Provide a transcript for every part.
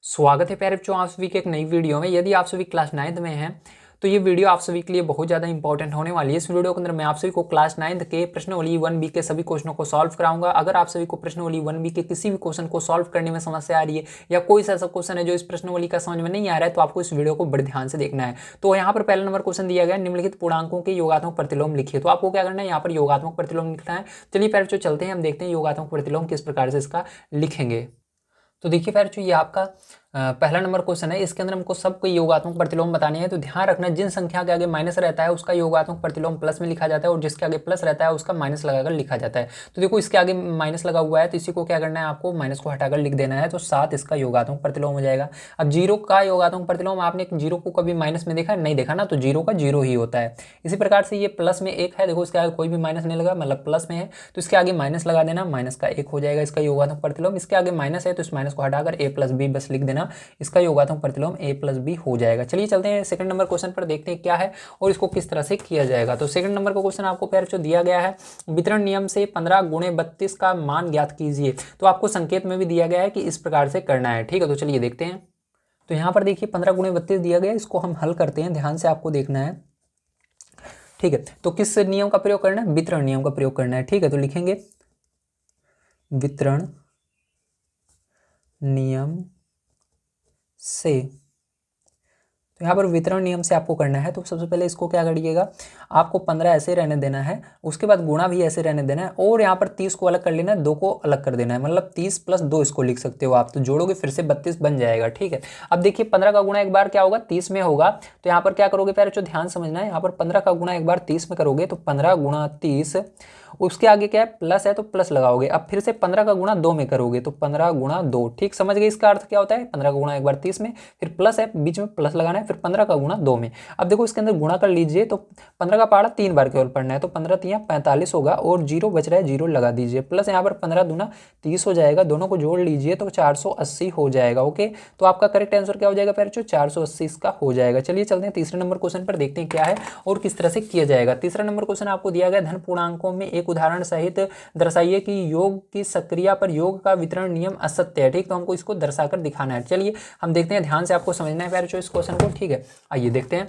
स्वागत है प्यारे बच्चों आप सभी के एक नई वीडियो में। यदि आप सभी क्लास 9th में हैं तो ये वीडियो आप सभी के लिए बहुत ज़्यादा इंपॉर्टेंट होने वाली है। इस वीडियो के अंदर मैं आप सभी को क्लास 9th के प्रश्नावली 1B के सभी क्वेश्चनों को सॉल्व कराऊंगा। अगर आप सभी को प्रश्नावली 1B के किसी भी क्वेश्चन को सॉल्व करने में समस्या आ रही है या कोई सा ऐसा क्वेश्चन है जो इस प्रश्नावली का समझ में नहीं आ रहा है तो आपको इस वीडियो को बड़े ध्यान से देखना है। तो यहाँ पर पहला नंबर क्वेश्चन दिया गया, निम्नलिखित पूर्णांकों के योगात्मक प्रतिलोम लिखिए। तो आपको क्या करना है, यहाँ पर योगात्मक प्रतिलोम लिखना है। चलिए प्यारे बच्चों चलते हैं, हम देखते हैं योगात्मक प्रतिलोम किस प्रकार से इसका लिखेंगे। तो देखिए प्यारे बच्चों, ये आपका पहला नंबर क्वेश्चन है। इसके अंदर हमको सबको योगात्मक प्रतिलोम बताने हैं। तो ध्यान रखना, जिन संख्या के आगे माइनस रहता है उसका योगात्मक प्रतिलोम प्लस में लिखा जाता है और जिसके आगे प्लस रहता है उसका माइनस लगाकर लिखा जाता है। तो देखो इसके आगे माइनस लगा हुआ है तो इसी को क्या करना है, आपको माइनस को हटाकर लिख देना है। तो 7 इसका योगात्मक प्रतिलोम हो जाएगा। अब जीरो का योगात्मक प्रतिलोम, आपने जीरो को कभी माइनस में देखा नहीं देखा ना, तो जीरो का जीरो ही होता है। इसी प्रकार से ये प्लस में 1 है, देखो इसके आगे कोई भी माइनस नहीं लगा, मतलब प्लस में है तो इसके आगे माइनस लगा देना, माइनस का 1 हो जाएगा इसका योगात्मक प्रतिलोम। इसके आगे माइनस है तो इस माइनस को हटाकर a + b बस लिख देना, इसका योगात्मक प्रतिलोम a + b हो जाएगा। चलिए चलते हैं सेकंड नंबर क्वेश्चन पर, देखते हैं क्या है और इसको किस तरह से किया जाएगा। तो सेकंड नंबर का क्वेश्चन आपको प्यारे बच्चों दिया गया है, वितरण नियम से 15 × 32 का मान ज्ञात कीजिए। तो आपको संकेत में भी दिया गया है कि इस प्रकार से करना है। ठीक है, तो चलिए देखते हैं। तो यहाँ पर देखिए 15 × 32 दिया गया है, इसको हम हल करते हैं, ध्यान से आपको देखना है। ठीक है, तो किस नियम का प्रयोग करना है, वितरण नियम का प्रयोग करना है। ठीक है, तो लिखेंगे वितरण नियम से। तो यहाँ पर वितरण नियम से आपको करना है। तो सबसे पहले इसको क्या करिएगा, आपको 15 ऐसे रहने देना है, उसके बाद गुणा भी ऐसे रहने देना है और यहाँ पर 30 को अलग कर लेना है, 2 को अलग कर देना है, मतलब 30 + 2 इसको लिख सकते हो आप। तो जोड़ोगे फिर से 32 बन जाएगा। ठीक है, अब देखिए 15 का गुणा एक बार क्या होगा, 30 में होगा। तो यहाँ पर क्या करोगे प्यारे बच्चों, ध्यान समझना है, यहाँ पर 15 का गुणा एक बार 30 में करोगे तो 15 × 30, उसके आगे क्या है, प्लस है तो प्लस लगाओगे। अब फिर से 15 का गुणा 2 में करोगे तो 15 × 2। ठीक समझ गए इसका अर्थ क्या होता है, 15 का गुणा एक बार 30 में, फिर प्लस है बीच में प्लस लगाना है, फिर 15 का गुणा 2 में। अब देखो इसके अंदर गुणा कर लीजिए तो 15 का पहाड़ा 3 बार केवल पढ़ना है, तो 15 × 3 = 45 होगा और 0 बच रहा है, 0 लगा दीजिए, प्लस यहाँ पर 15 दूना 30 हो जाएगा, दोनों को जोड़ लीजिए तो 480 हो जाएगा। ओके, तो आपका करेक्ट आंसर क्या हो जाएगा प्यारे बच्चों, 480 इसका हो जाएगा। चलिए चलते हैं तीसरे नंबर क्वेश्चन पर, देखते हैं क्या है और किस तरह से किया जाएगा। तीसरा नंबर क्वेश्चन आपको दिया गया, धन पूर्णांकों में एक उदाहरण सहित दर्शाइए कि योग की सक्रिया पर योग का वितरण नियम असत्य है। ठीक, तो हमको इसको दर्शाकर दिखाना है। चलिए हम देखते हैं, ध्यान से आपको समझना है प्यारे बच्चों इस क्वेश्चन को। ठीक है, आइए देखते हैं।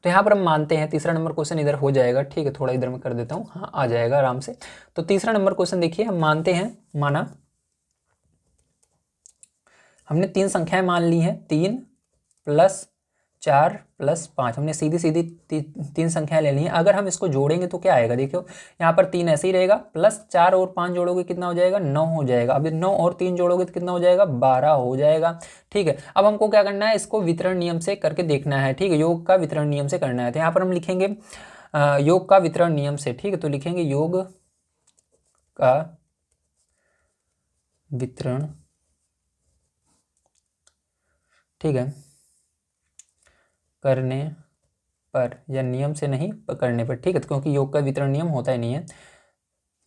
तो यहाँ पर हम मानते हैं तीसरा नंबर क्वेश्चन इधर हो जाएगा। ठीक है, थोड़ा इधर में कर देता हूँ, हाँ आ जाएगा आराम से। तो तीसरा नंबर क्वेश्चन देखिए, हम मानते हैं, माना हमने 3 संख्याएं मान ली हैं, 3 + 4 + 5, हमने सीधी सीधी 3 संख्याएं ले ली हैं। अगर हम इसको जोड़ेंगे तो क्या आएगा, देखियो यहाँ पर 3 ऐसे ही रहेगा, प्लस 4 और 5 जोड़ोगे कितना हो जाएगा, 9 हो जाएगा। अब 9 और 3 जोड़ोगे तो कितना हो जाएगा, 12 हो जाएगा। ठीक है, अब हमको क्या करना है, इसको वितरण नियम से करके देखना है। ठीक है, योग का वितरण नियम से करना है। तो यहाँ पर हम लिखेंगे योग का वितरण नियम से। ठीक है, तो लिखेंगे योग का वितरण, ठीक है, करने पर या नियम से नहीं करने पर। ठीक है, तो क्योंकि योग का वितरण नियम होता ही नहीं है।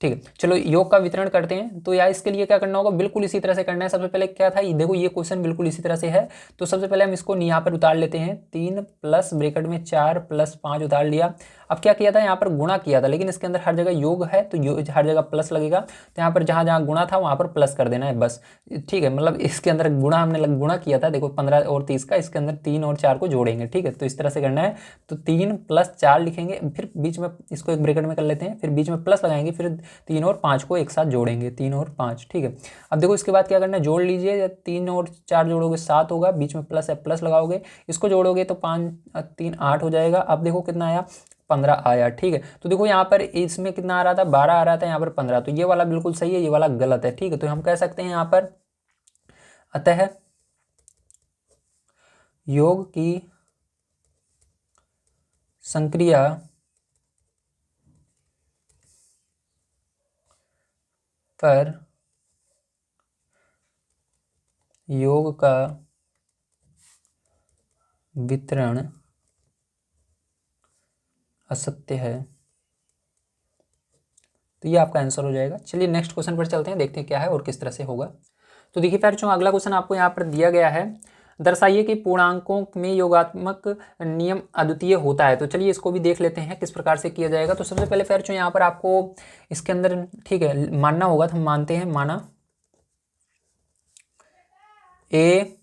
ठीक है, चलो योग का वितरण करते हैं। तो यार इसके लिए क्या करना होगा, बिल्कुल इसी तरह से करना है। सबसे पहले क्या था, देखो ये क्वेश्चन बिल्कुल इसी तरह से है। तो सबसे पहले हम इसको यहाँ पर उतार लेते हैं, 3 प्लस ब्रैकेट में 4 + 5 उतार लिया। अब क्या किया था, यहाँ पर गुणा किया था, लेकिन इसके अंदर हर जगह योग है तो हर जगह प्लस लगेगा। तो यहाँ पर जहाँ जहाँ गुणा था वहाँ पर प्लस कर देना है बस। ठीक है, मतलब इसके अंदर गुणा हमने गुणा किया था, देखो 15 और 30 का, इसके अंदर 3 और 4 को जोड़ेंगे। ठीक है, तो इस तरह से करना है। तो 3 + 4 लिखेंगे, फिर बीच में इसको एक ब्रैकेट में कर लेते हैं, फिर बीच में प्लस लगाएंगे, फिर 3 और 5 को एक साथ जोड़ेंगे, 3 और 5। ठीक है, अब देखो इसके बाद क्या करना है, जोड़ लीजिए, 3 और 4 जोड़ोगे 7 होगा, बीच में प्लस है, प्लस लगाओगे, इसको जोड़ोगे तो 5 3 8 हो जाएगा। अब देखो कितना आया, 15 आया। ठीक है, तो देखो यहाँ पर इसमें कितना आ रहा था, 12 आ रहा था, यहाँ पर 15, तो ये वाला बिल्कुल सही है, ये वाला गलत है। ठीक है, तो हम कह सकते हैं यहाँ पर, अतः योग की संक्रिया पर योग का वितरण असत्य है। तो ये आपका आंसर हो जाएगा। चलिए नेक्स्ट क्वेश्चन पर चलते हैं, देखते हैं क्या है और किस तरह से होगा। तो देखिए प्यारे बच्चों, अगला क्वेश्चन आपको यहाँ पर दिया गया है, दर्शाइए कि पूर्णांकों में योगात्मक नियम अद्वितीय होता है। तो चलिए इसको भी देख लेते हैं किस प्रकार से किया जाएगा। तो सबसे पहले प्यारे बच्चों यहाँ पर आपको इसके अंदर, ठीक है, मानना होगा, तो हम मानते हैं, माना ए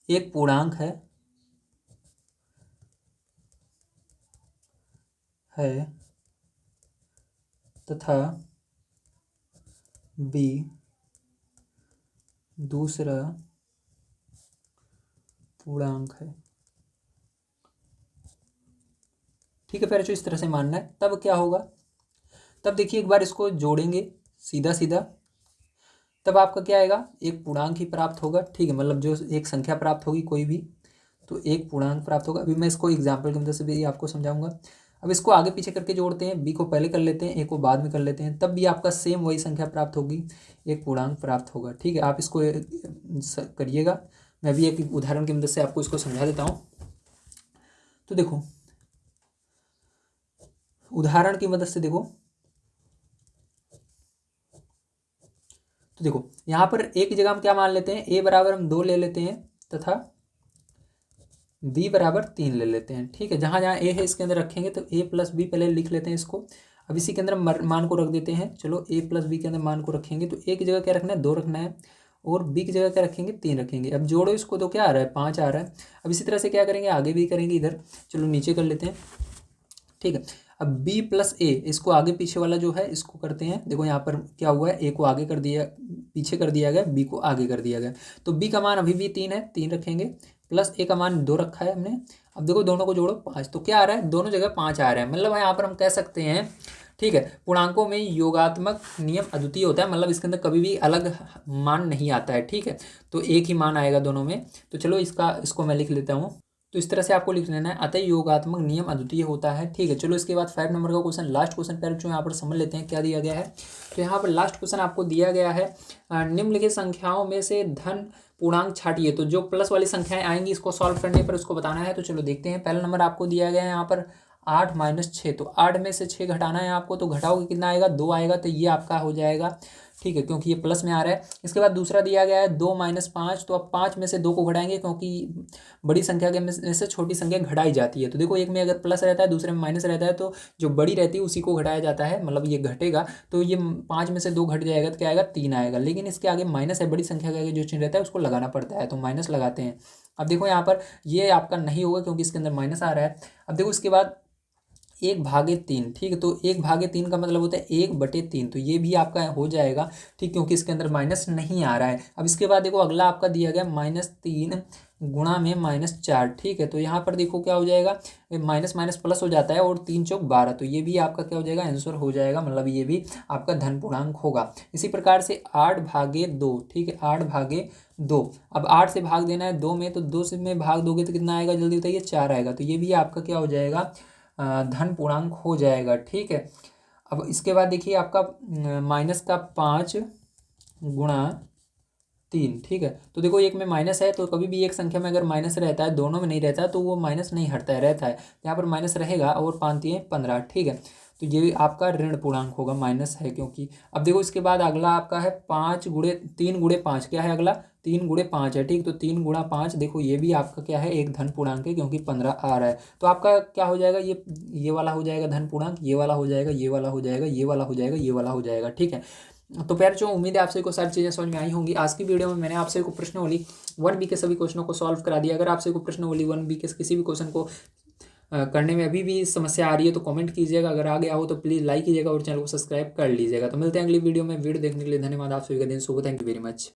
एक पूर्णांक है तथा बी दूसरा पूर्णांक है। ठीक है, फिर जो इस तरह से मानना है, तब क्या होगा, तब देखिए एक बार इसको जोड़ेंगे सीधा सीधा, तब आपका क्या आएगा, एक पूर्णांक ही प्राप्त होगा। ठीक है, मतलब जो एक संख्या प्राप्त होगी कोई भी, तो एक पूर्णांक प्राप्त होगा। अभी मैं इसको एग्जाम्पल की मदद से भी आपको समझाऊंगा। अब इसको आगे पीछे करके जोड़ते हैं, बी को पहले कर लेते हैं, ए को बाद में कर लेते हैं, तब भी आपका सेम वही संख्या प्राप्त होगी, एक पूर्णांक प्राप्त होगा। ठीक है, आप इसको करिएगा, मैं भी एक उदाहरण की मदद से आपको इसको समझा देता हूँ। तो देखो, उदाहरण की मदद से देखो, तो देखो यहाँ पर एक जगह हम क्या मान लेते हैं, ए बराबर हम 2 ले लेते हैं तथा बी बराबर 3 ले लेते हैं। ठीक है, जहाँ जहाँ ए है इसके अंदर रखेंगे तो ए प्लस बी पहले लिख लेते हैं इसको। अब इसी के अंदर मान को रख देते हैं। चलो, ए प्लस बी के अंदर मान को रखेंगे तो ए की जगह क्या रखना है, 2 रखना है, और बी की जगह क्या रखेंगे, 3 रखेंगे। अब जोड़ो इसको तो क्या आ रहा है, 5 आ रहा है। अब इसी तरह से क्या करेंगे, आगे भी करेंगे इधर। चलो नीचे कर लेते हैं। ठीक है, अब b प्लस ए, इसको आगे पीछे वाला जो है इसको करते हैं। देखो यहाँ पर क्या हुआ है, ए को आगे कर दिया, पीछे कर दिया गया, बी को आगे कर दिया गया। तो b का मान अभी भी 3 है, 3 रखेंगे, प्लस ए का मान 2 रखा है हमने। अब देखो दोनों को जोड़ो 5, तो क्या आ रहा है, दोनों जगह 5 आ रहा है। मतलब यहाँ पर हम कह सकते हैं, ठीक है, पूर्णांकों में योगात्मक नियम अद्वितीय होता है, मतलब इसके अंदर कभी भी अलग मान नहीं आता है। ठीक है, तो एक ही मान आएगा दोनों में। तो चलो इसको मैं लिख लेता हूँ। तो इस तरह से आपको लिख लेना है, अतः योगात्मक नियम अद्वितीय होता है। ठीक है, चलो इसके बाद 5 नंबर का क्वेश्चन, लास्ट क्वेश्चन पर जो यहाँ पर समझ लेते हैं क्या दिया गया है। तो यहाँ पर लास्ट क्वेश्चन आपको दिया गया है, निम्नलिखित संख्याओं में से धन पूर्णांक छाटिए। तो जो प्लस वाली संख्याएं आएंगी इसको सॉल्व करने पर उसको बताना है। तो चलो देखते हैं, पहला नंबर आपको दिया गया है यहाँ पर 8 - 6। तो 8 में से 6 घटाना है आपको, तो घटाओगे कितना आएगा, 2 आएगा। तो ये आपका हो जाएगा, ठीक है, क्योंकि ये प्लस में आ रहा है। इसके बाद दूसरा दिया गया है 2 - 5। तो अब 5 में से 2 को घटाएंगे, क्योंकि बड़ी संख्या के में से छोटी संख्या घटाई जाती है। तो देखो, एक में अगर प्लस रहता है, दूसरे में माइनस रहता है, तो जो बड़ी रहती है उसी को घटाया जाता है, मतलब ये घटेगा। तो ये 5 में से 2 घट जाएगा तो क्या आएगा, 3 आएगा। लेकिन इसके आगे माइनस है, बड़ी संख्या का आगे जो चिन्ह रहता है उसको लगाना पड़ता है, तो माइनस लगाते हैं। अब देखो यहाँ पर ये आपका नहीं होगा क्योंकि इसके अंदर माइनस आ रहा है। अब देखो इसके बाद 1/3। ठीक है, तो 1/3 का मतलब होता है 1/3, तो ये भी आपका हो जाएगा। ठीक, क्योंकि इसके अंदर माइनस नहीं आ रहा है। अब इसके बाद देखो अगला आपका दिया गया -3 गुणा में -4। ठीक है, तो यहाँ पर देखो क्या हो जाएगा, माइनस माइनस प्लस हो जाता है, और 3 चौक 12, तो ये भी आपका क्या हो जाएगा, आंसर हो जाएगा, मतलब ये भी आपका धन पूर्णांक होगा। इसी प्रकार से 8/2। ठीक है, 8/2। अब 8 से भाग देना है 2 में, तो 2 से में भाग दोगे तो कितना आएगा, जल्दी बताइए, 4 आएगा। तो ये भी आपका क्या हो जाएगा, धन पूर्णांक हो जाएगा। ठीक है, अब इसके बाद देखिए आपका -5 गुणा 3। ठीक है, तो देखो एक में माइनस है, तो कभी भी एक संख्या में अगर माइनस रहता है, दोनों में नहीं रहता है, तो वो माइनस नहीं हटता है, रहता है। यहाँ पर माइनस रहेगा, और 5 × 15। ठीक है, तो ये भी आपका ऋण पूर्णांक होगा, माइनस है क्योंकि। अब देखो इसके बाद अगला आपका है 3 × 5। क्या है अगला, 3 × 5 है। ठीक, तो 3 × 5, देखो ये भी आपका क्या है, एक धन पूर्णांक है, क्योंकि 15 आ रहा है। तो आपका क्या हो जाएगा, ये वाला हो जाएगा धन पूर्णांक, ये वाला हो जाएगा, ये वाला हो जाएगा, ये वाला हो जाएगा, ये वाला हो जाएगा। ठीक है, तो प्यार जो उम्मीद है आपसे को सारी चीज़ें समझ में आई होंगी। आज की वीडियो में मैंने आपसे को प्रश्नावली 1B के सभी क्वेश्चनों को सॉल्व करा दिया। अगर आपसे को प्रश्नावली 1B के किसी भी क्वेश्चन को करने में अभी भी समस्या आ रही है तो कमेंट कीजिएगा। अगर आ गया हो तो प्लीज़ लाइक कीजिएगा और चैनल को सब्सक्राइब कर लीजिएगा। तो मिलते हैं अगली वीडियो में। वीडियो देखने के लिए धन्यवाद। आप सभी का दिन शुभ हो। Thank you very much.